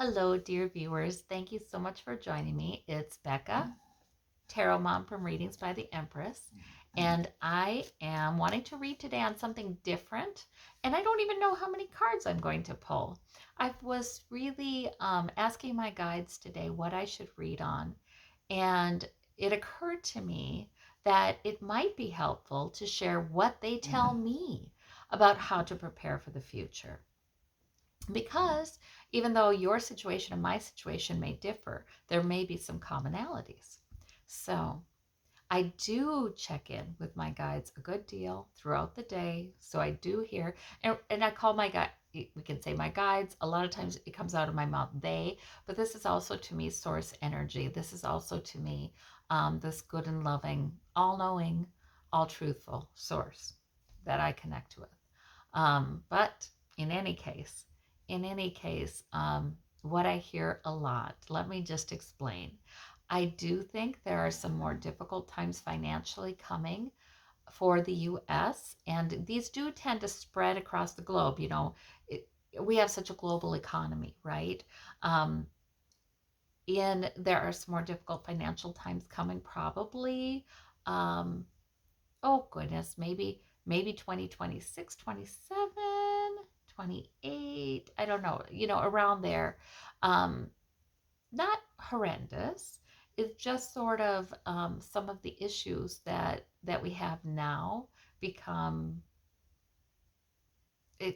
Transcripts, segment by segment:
Hello, dear viewers. Thank you so much for joining me. It's Becca, Tarot Mom from Readings by the Empress, and I am wanting to read today on something different, and I don't even know how many cards I'm going to pull. I was really asking my guides today what I should read on, and it occurred to me that it might be helpful to share what they tell me about how to prepare for the future. Because even though your situation and my situation may differ, there may be some commonalities. So I do check in with my guides a good deal throughout the day. So I do hear, and I call my guide, we can say my guides. A lot of times it comes out of my mouth, they, but this is also to me source energy. This is also to me this good and loving, all knowing, all truthful source that I connect with. But in any case, what I hear a lot, let me just explain. I do think there are some more difficult times financially coming for the US, and these do tend to spread across the globe. We have such a global economy, right? Um, and there are some more difficult financial times coming, probably. Um, oh goodness, maybe 2026, 27, 28. I don't know, around there. Um, Not horrendous. It's just sort of some of the issues that we have now become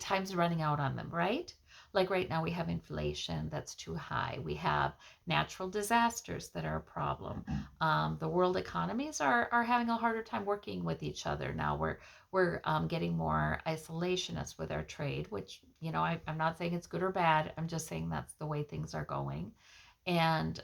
time's running out on them, right? Like right now, we have inflation that's too high. We have natural disasters that are a problem. The world economies are having a harder time working with each other now. We're getting more isolationist with our trade, which I'm not saying it's good or bad. I'm just saying that's the way things are going. And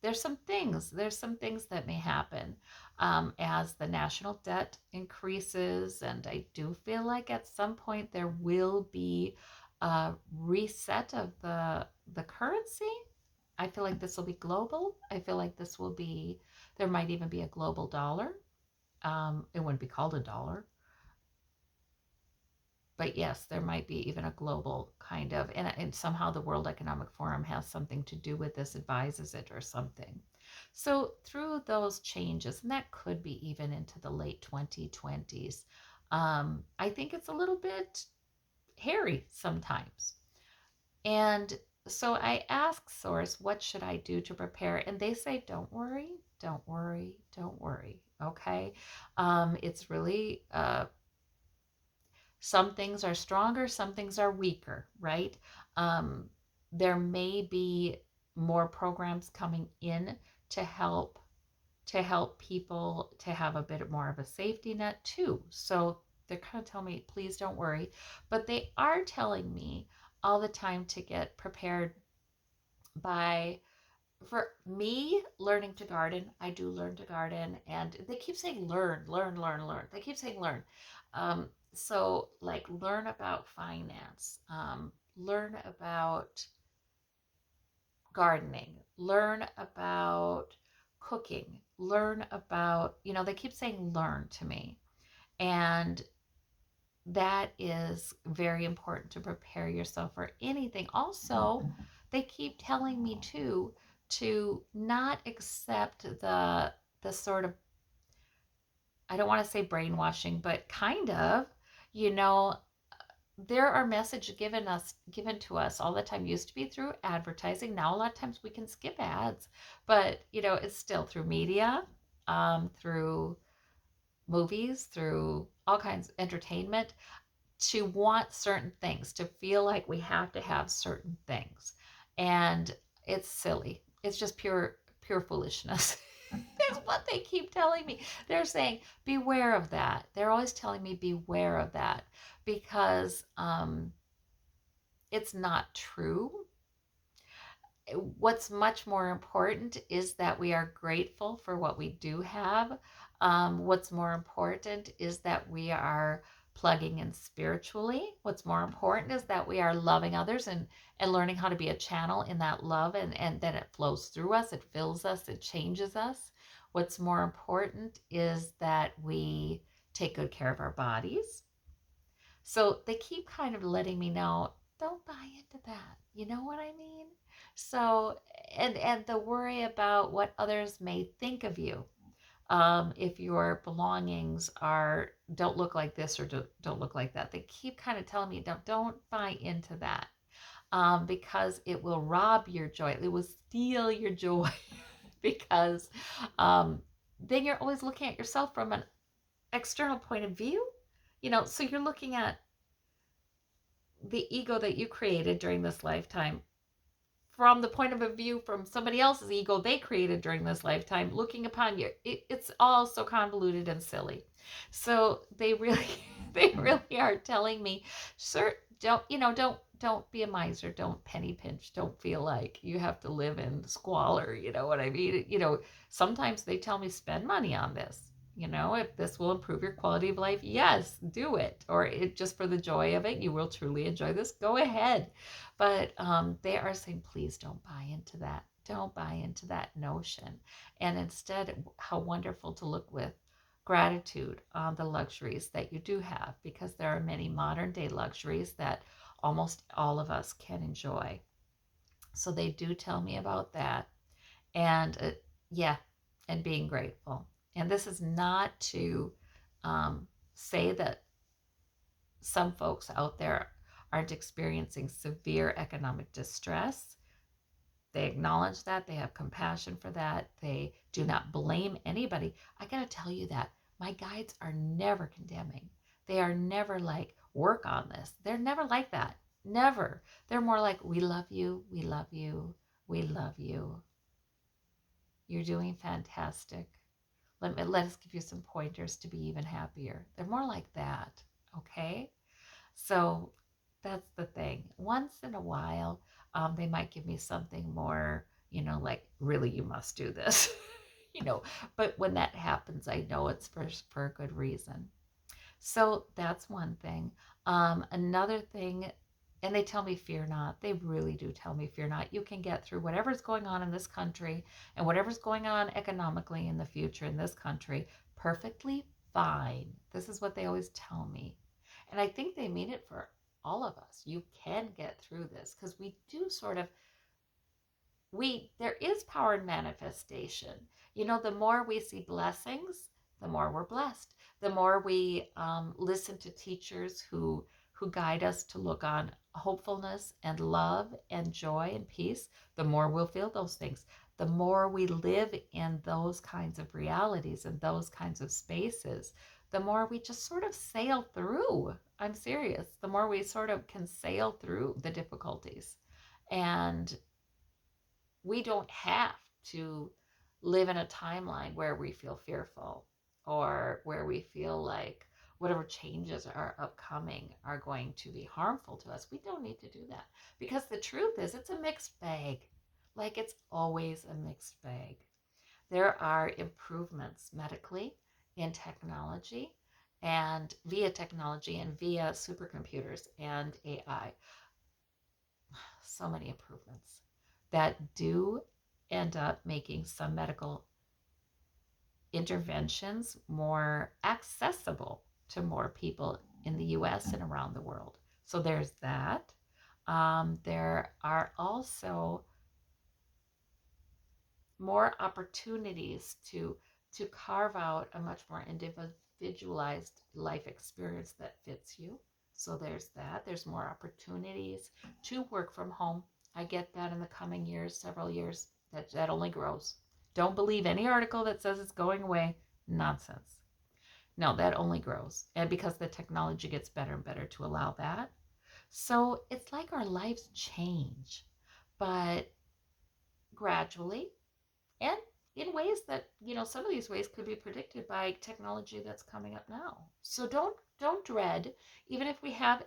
there's some things that may happen as the national debt increases, and I do feel like at some point there will be a reset of the currency. I feel like this will be global. I feel like there might even be a global dollar. It wouldn't be called a dollar, but yes, there might be even a global kind of, and somehow the World Economic Forum has something to do with this, advises it or something. So through those changes, and that could be even into the late 2020s, I think it's a little bit hairy sometimes. And so I ask Source, what should I do to prepare? And they say, don't worry, don't worry, don't worry. Okay. It's really some things are stronger, some things are weaker, right? Um, there may be more programs coming in to help people to have a bit more of a safety net too. So they're kind of telling me, please don't worry, but they are telling me all the time to get prepared by for me learning to garden. I do learn to garden, and they keep saying learn, learn, learn, learn. They keep saying learn. So like learn about finance, learn about gardening, learn about cooking, learn about, they keep saying learn to me. And that is very important to prepare yourself for anything. Also, they keep telling me too to not accept the sort of, I don't want to say brainwashing, but kind of, you know, there are messages given to us all the time. Used to be through advertising. Now a lot of times we can skip ads, but it's still through media, through movies, through all kinds of entertainment, to want certain things, to feel like we have to have certain things. And it's silly. It's just pure foolishness. Is what they keep telling me. They're saying, beware of that. They're always telling me, beware of that, because it's not true. What's much more important is that we are grateful for what we do have. What's more important is that we are plugging in spiritually. What's more important is that we are loving others and learning how to be a channel in that love, and then it flows through us, it fills us, it changes us. What's more important is that we take good care of our bodies. So they keep kind of letting me know, don't buy into that. You know what I mean? So, and the worry about what others may think of you, if your belongings are don't look like this or don't look like that. They keep kind of telling me don't buy into that, because it will rob your joy. It will steal your joy because um, then you're always looking at yourself from an external point of view. So you're looking at the ego that you created during this lifetime from the point of a view from somebody else's ego they created during this lifetime looking upon you. It's all so convoluted and silly. So they really they really are telling me, sir, don't be a miser, don't penny pinch, don't feel like you have to live in squalor. You know what I mean? Sometimes they tell me spend money on this. If this will improve your quality of life, yes, do it. Or just for the joy of it, you will truly enjoy this, go ahead. But they are saying, please don't buy into that. Don't buy into that notion. And instead, how wonderful to look with gratitude on the luxuries that you do have, because there are many modern day luxuries that almost all of us can enjoy. So they do tell me about that. And yeah, and being grateful. And this is not to say that some folks out there aren't experiencing severe economic distress. They acknowledge that. They have compassion for that. They do not blame anybody. I got to tell you that my guides are never condemning. They are never like, work on this. They're never like that. Never. They're more like, we love you. We love you. We love you. You're doing fantastic. Let us give you some pointers to be even happier. They're more like that. Okay? So that's the thing. Once in a while, they might give me something more, like, really, you must do this, but when that happens, I know it's for a good reason. So that's one thing. Another thing, and they tell me fear not. They really do tell me fear not. You can get through whatever's going on in this country and whatever's going on economically in the future in this country perfectly fine. This is what they always tell me. And I think they mean it for all of us. You can get through this because we do sort of, there is power in manifestation. The more we see blessings, the more we're blessed. The more we listen to teachers who guide us to look on hopefulness and love and joy and peace, the more we'll feel those things. The more we live in those kinds of realities and those kinds of spaces, the more we just sort of sail through. I'm serious. The more we sort of can sail through the difficulties. And we don't have to live in a timeline where we feel fearful or where we feel like whatever changes are upcoming are going to be harmful to us. We don't need to do that, because the truth is it's a mixed bag. Like, it's always a mixed bag. There are improvements medically, in technology, and via technology and via supercomputers and AI. So many improvements that do end up making some medical interventions more accessible to more people in the US and around the world. So there's that. There are also more opportunities to carve out a much more individualized life experience that fits you. So there's that. There's more opportunities to work from home. I get that in the coming years, several years, that only grows. Don't believe any article that says it's going away. Nonsense. No, that only grows. And because the technology gets better and better to allow that. So it's like our lives change, but gradually, and in ways that, some of these ways could be predicted by technology that's coming up now. So don't dread, even if we have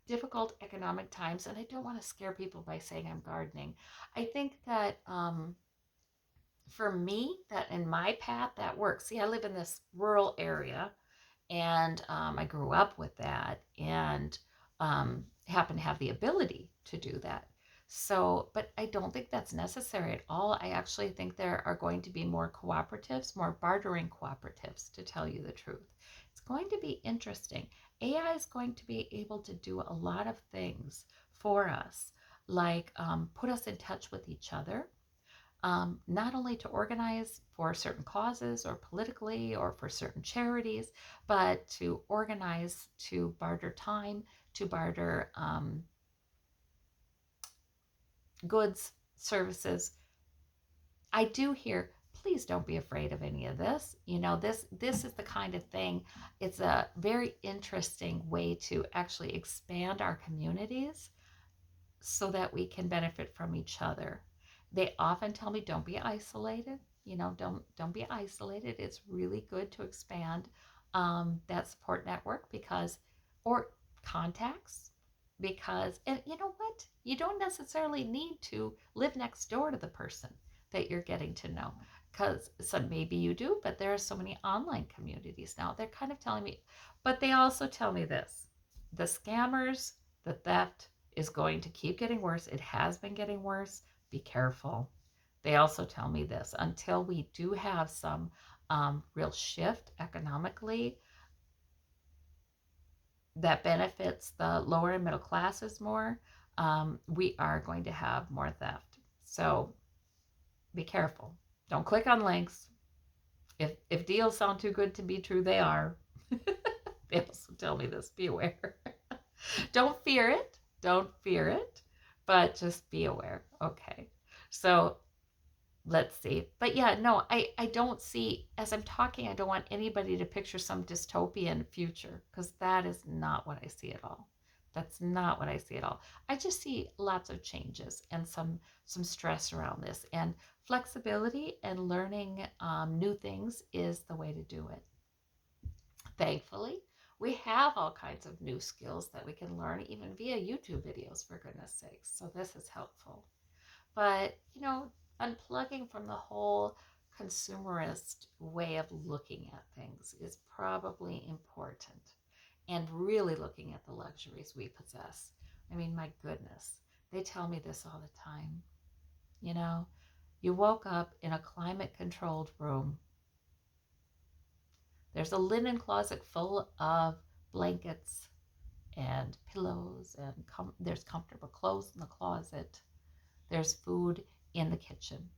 difficult economic times. And I don't want to scare people by saying I'm gardening. I think that for me, that in my path, that works. See, I live in this rural area, and I grew up with that, and happen to have the ability to do that. So, but I don't think that's necessary at all. I actually think there are going to be more cooperatives, more bartering cooperatives, to tell you the truth. It's going to be interesting. AI is going to be able to do a lot of things for us, like put us in touch with each other, not only to organize for certain causes or politically or for certain charities, but to organize to barter time, to barter goods, services. I do hear, please don't be afraid of any of this. This is the kind of thing. It's a very interesting way to actually expand our communities so that we can benefit from each other. They often tell me, don't be isolated. Don't be isolated. It's really good to expand that support network, because, or contacts, because, and you know what? You don't necessarily need to live next door to the person that you're getting to know, because some, maybe you do, but there are so many online communities now. They're kind of telling me, but they also tell me this: the scammers, the theft, is going to keep getting worse. It has been getting worse. Be careful. They also tell me this: until we do have some real shift economically that benefits the lower and middle classes more, we are going to have more theft. So be careful. Don't click on links. If deals sound too good to be true, they are. They also tell me this: be aware. Don't fear it. Don't fear it, but just be aware. Okay. So let's see. But yeah, no, I don't see, as I'm talking, I don't want anybody to picture some dystopian future, because that is not what I see at all. That's not what I see at all. I just see lots of changes and some stress around this, and flexibility and learning new things is the way to do it. Thankfully, we have all kinds of new skills that we can learn even via YouTube videos, for goodness sakes. So this is helpful. But, unplugging from the whole consumerist way of looking at things is probably important. And really looking at the luxuries we possess. I mean, my goodness, they tell me this all the time. You know, you woke up in a climate controlled room. There's a linen closet full of blankets and pillows, and there's comfortable clothes in the closet. There's food in the kitchen.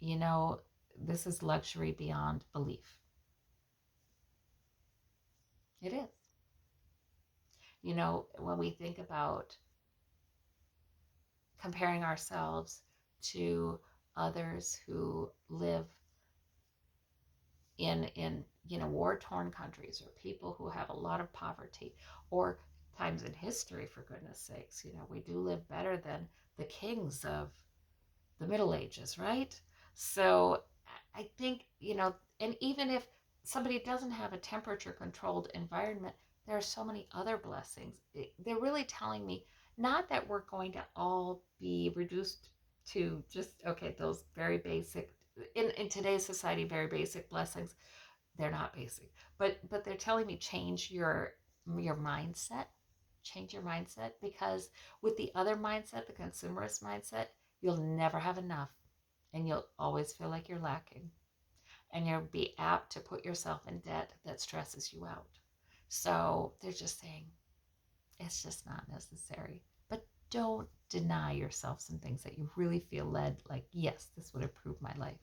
You know, this is luxury beyond belief. It is. When we think about comparing ourselves to others who live in war-torn countries, or people who have a lot of poverty, or times in history, for goodness sakes, we do live better than the kings of the Middle Ages, right? So I think, and even if somebody doesn't have a temperature controlled environment, there are so many other blessings. They're really telling me, not that we're going to all be reduced to just, okay, those very basic, in today's society, very basic blessings. They're not basic, but they're telling me, change your mindset. Change your mindset, because with the other mindset, the consumerist mindset, you'll never have enough, and you'll always feel like you're lacking, and you'll be apt to put yourself in debt that stresses you out. So they're just saying, it's just not necessary. But don't deny yourself some things that you really feel led, like, yes, this would improve my life.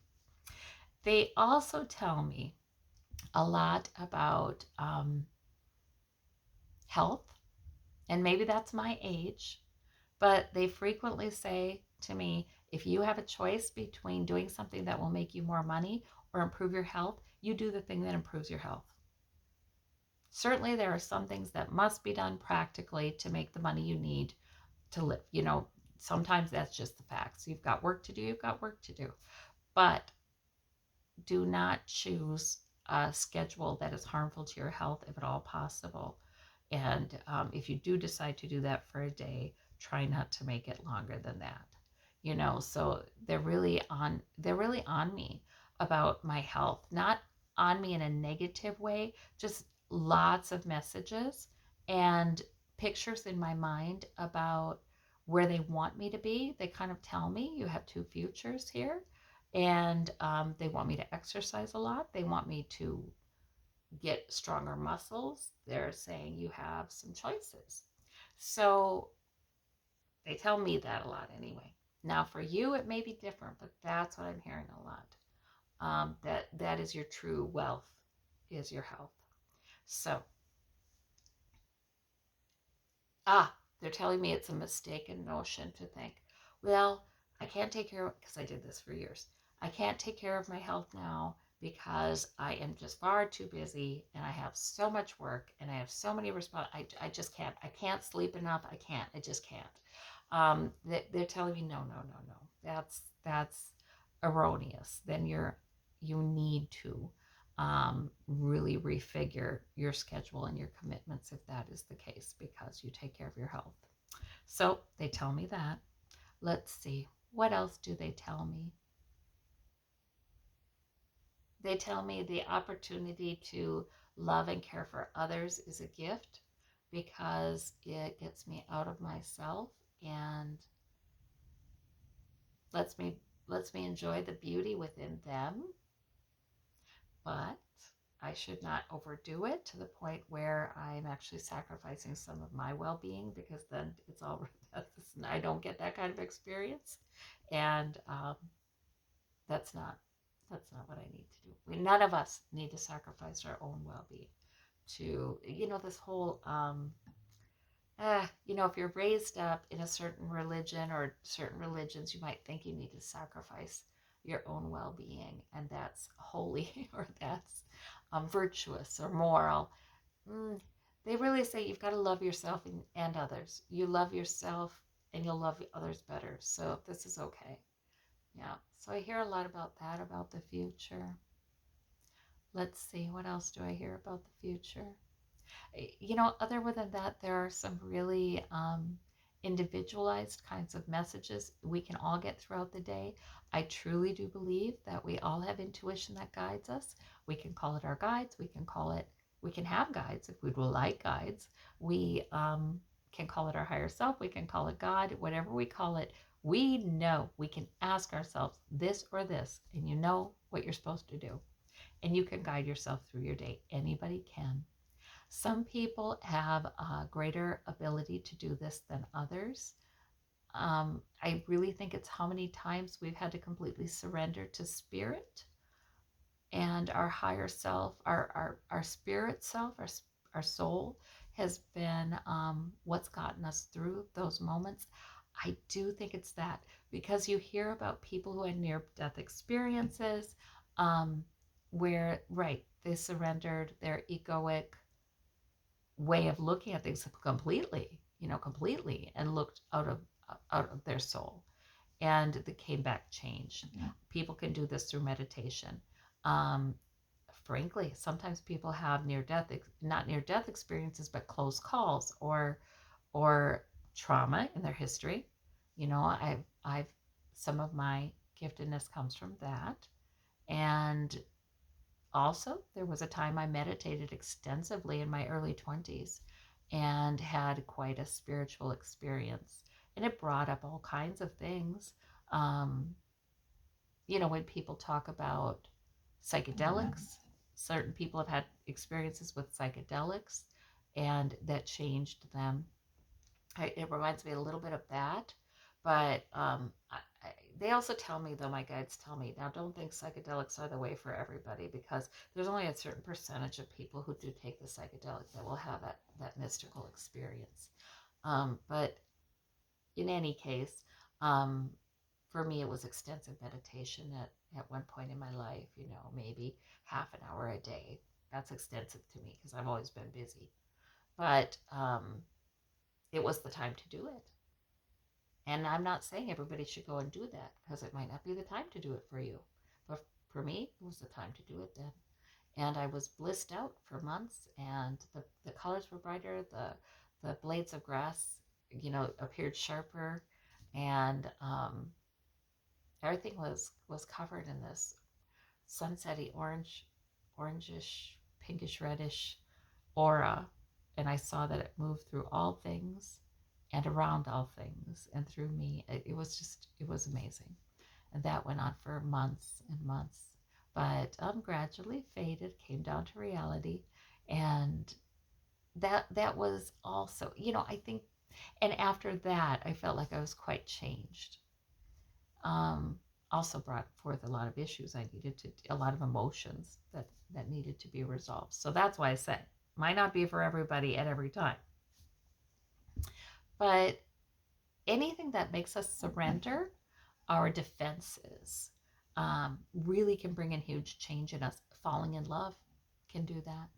They also tell me a lot about health, and maybe that's my age, but they frequently say to me, if you have a choice between doing something that will make you more money or improve your health, you do the thing that improves your health. Certainly, there are some things that must be done practically to make the money you need to live. Sometimes that's just the facts. You've got work to do, you've got work to do. But do not choose a schedule that is harmful to your health, if at all possible. And if you do decide to do that for a day, try not to make it longer than that. So they're really on me about my health, not on me in a negative way, just lots of messages and pictures in my mind about where they want me to be. They kind of tell me you have two futures here, and they want me to exercise a lot. They want me to get stronger muscles. They're saying you have some choices. So they tell me that a lot anyway. Now for you, it may be different, but that's what I'm hearing a lot. That is your true wealth, is your health. So, they're telling me it's a mistaken notion to think, well, I can't take care of, because I did this for years. I can't take care of my health now because I am just far too busy and I have so much work and I have so many I just can't. I can't sleep enough. I just can't. They're telling me, no, no, no, no. That's erroneous. Then you need to really refigure your schedule and your commitments if that is the case, because you take care of your health. So they tell me that. Let's see. What else do they tell me? They tell me the opportunity to love and care for others is a gift because it gets me out of myself and lets me lets me enjoy the beauty within them, but I should not overdo it to the point where I'm actually sacrificing some of my well-being, because then it's all I don't get that kind of experience, and that's not what I need to do. None of us need to sacrifice our own well-being to this whole if you're raised up in a certain religion or certain religions, you might think you need to sacrifice your own well-being, and that's holy or that's virtuous or moral. Mm, they really say you've got to love yourself and others. You love yourself and you'll love others better. So this is okay. Yeah. So I hear a lot about that, about the future. Let's see, what else do I hear about the future? Other than that, there are some really individualized kinds of messages we can all get throughout the day. I truly do believe that we all have intuition that guides us. We can call it our guides. We can have guides if we would like guides. We can call it our higher self. We can call it God, whatever we call it. We know we can ask ourselves this or this, and you know what you're supposed to do. And you can guide yourself through your day. Anybody can. Some people have a greater ability to do this than others. I really think it's how many times we've had to completely surrender to spirit and our higher self, our spirit self, our soul has been what's gotten us through those moments. I do think it's that, because you hear about people who had near death experiences where, right, they surrendered their egoic way of looking at things completely, and looked out of their soul, and they came back changed. Yeah. People can do this through meditation. Um, Frankly, sometimes people have not near death experiences, but close calls or trauma in their history. I've some of my giftedness comes from that, and also, there was a time I meditated extensively in my early 20s and had quite a spiritual experience. And it brought up all kinds of things. Um, when people talk about psychedelics, certain people have had experiences with psychedelics and that changed them. It reminds me a little bit of that, but they also tell me, though, my guides tell me, now don't think psychedelics are the way for everybody, because there's only a certain percentage of people who do take the psychedelic that will have that mystical experience. But in any case, um, for me, it was extensive meditation at one point in my life, maybe half an hour a day. That's extensive to me because I've always been busy. But it was the time to do it. And I'm not saying everybody should go and do that, because it might not be the time to do it for you. But for me, it was the time to do it then. And I was blissed out for months, and the colors were brighter, the blades of grass, appeared sharper, and everything was covered in this sunsetty orangish, pinkish reddish aura. And I saw that it moved through all things, and around all things and through me. It was amazing. And that went on for months and months. But gradually faded, came down to reality. And that was also, I think, and after that, I felt like I was quite changed. Um, Also brought forth a lot of issues a lot of emotions that needed to be resolved. So that's why I say, might not be for everybody at every time. But anything that makes us surrender our defenses really can bring in huge change in us. Falling in love can do that.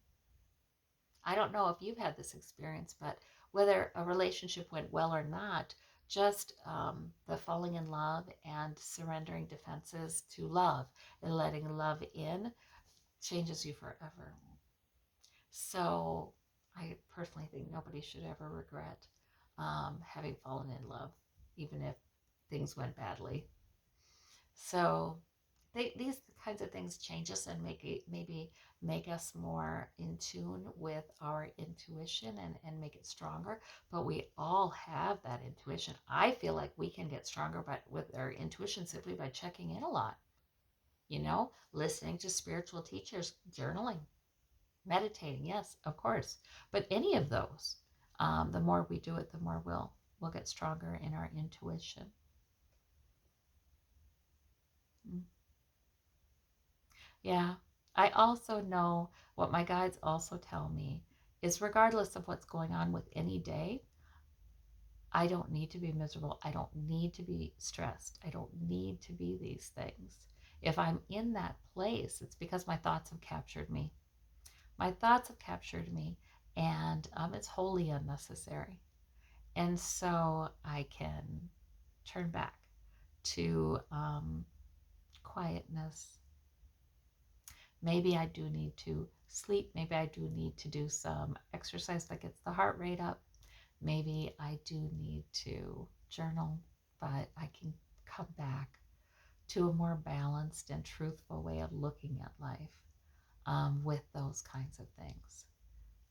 I don't know if you've had this experience, but whether a relationship went well or not, just the falling in love and surrendering defenses to love and letting love in changes you forever. So I personally think nobody should ever regret having fallen in love, even if things went badly. So these kinds of things change us and maybe make us more in tune with our intuition and make it stronger. But we all have that intuition. I feel like we can get stronger with our intuition simply by checking in a lot, listening to spiritual teachers, journaling, meditating, yes, of course. But any of those, the more we do it, the more we'll get stronger in our intuition. Mm. Yeah. I also know what my guides also tell me is regardless of what's going on with any day, I don't need to be miserable. I don't need to be stressed. I don't need to be these things. If I'm in that place, it's because my thoughts have captured me. My thoughts have captured me, and it's wholly unnecessary. And so I can turn back to quietness. Maybe I do need to sleep. Maybe I do need to do some exercise that gets the heart rate up. Maybe I do need to journal, but I can come back to a more balanced and truthful way of looking at life with those kinds of things.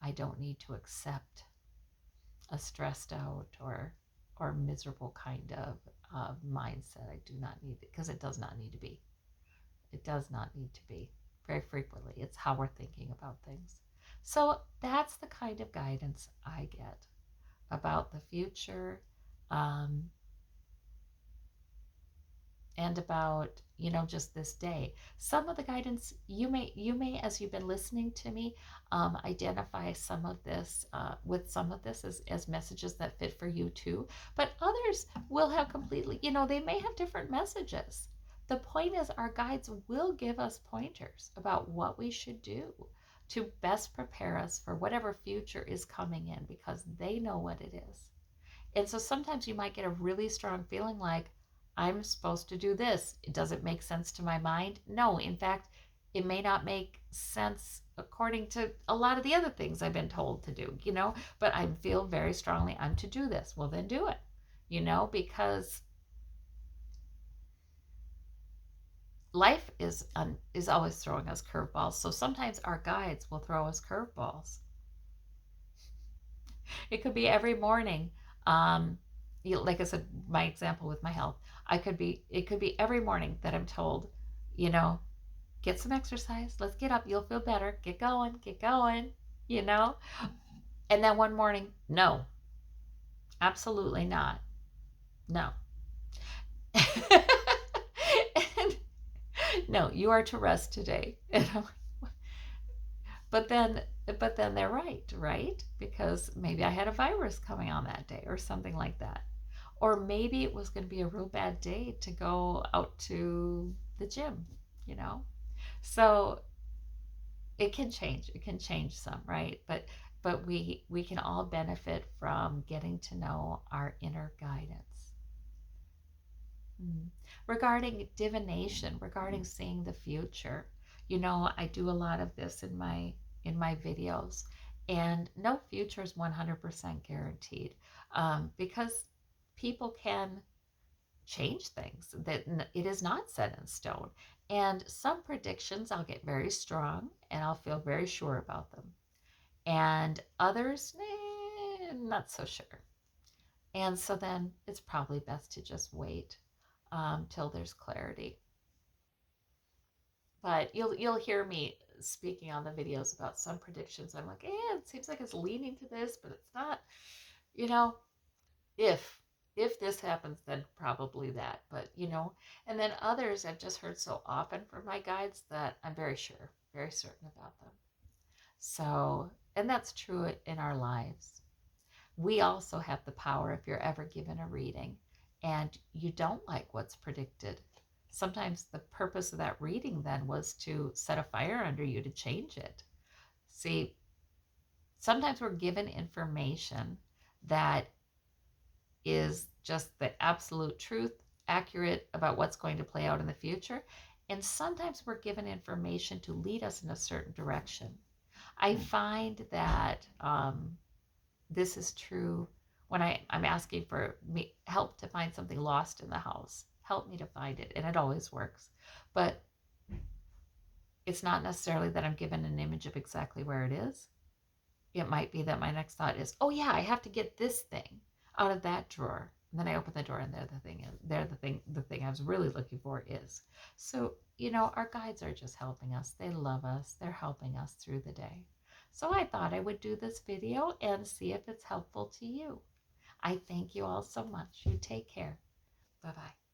I don't need to accept a stressed out or miserable kind of mindset. I do not need it because it does not need to be. It does not need to be. Very frequently, it's how we're thinking about things. So that's the kind of guidance I get about the future, um, and about just this day. Some of the guidance you may as you've been listening to me identify some of this with some of this as messages that fit for you too, but others will have completely, they may have different messages. The point is our guides will give us pointers about what we should do to best prepare us for whatever future is coming in, because they know what it is. And so sometimes you might get a really strong feeling like, I'm supposed to do this. Does it make sense to my mind? No. In fact, it may not make sense according to a lot of the other things I've been told to do, but I feel very strongly I'm to do this. Well, then do it, because life is always throwing us curveballs. So sometimes our guides will throw us curveballs. It could be every morning. Um, like I said, my example with my health, it could be every morning that I'm told, you know, get some exercise. Let's get up. You'll feel better. Get going, you know? And then one morning, no, absolutely not. No. And no, you are to rest today. And I'm like, but then they're right? Because maybe I had a virus coming on that day or something like that. Or maybe it was going to be a real bad day to go out to the gym, you know? So it can change some, right? But we can all benefit from getting to know our inner guidance. Mm. Regarding divination, regarding seeing the future, I do a lot of this in my videos, and no future is 100% guaranteed, because people can change things. That it is not set in stone. And some predictions I'll get very strong and I'll feel very sure about them. And others, not so sure. And so then it's probably best to just wait till there's clarity. But you'll hear me speaking on the videos about some predictions. I'm like, it seems like it's leaning to this, but it's not. You know, if if this happens, then probably that. But and then others I've just heard so often from my guides that I'm very sure, very certain about them. So, and that's true in our lives. We also have the power if you're ever given a reading and you don't like what's predicted. Sometimes the purpose of that reading then was to set a fire under you to change it. See, sometimes we're given information that is just the absolute truth, accurate about what's going to play out in the future. And sometimes we're given information to lead us in a certain direction. I find that this is true when I'm asking for help to find something lost in the house. Help me to find it. And it always works. But it's not necessarily that I'm given an image of exactly where it is. It might be that my next thought is, oh yeah, I have to get this thing out of that drawer. And then I open the door and there the thing is. The thing I was really looking for is. So, our guides are just helping us. They love us. They're helping us through the day. So I thought I would do this video and see if it's helpful to you. I thank you all so much. You take care. Bye-bye.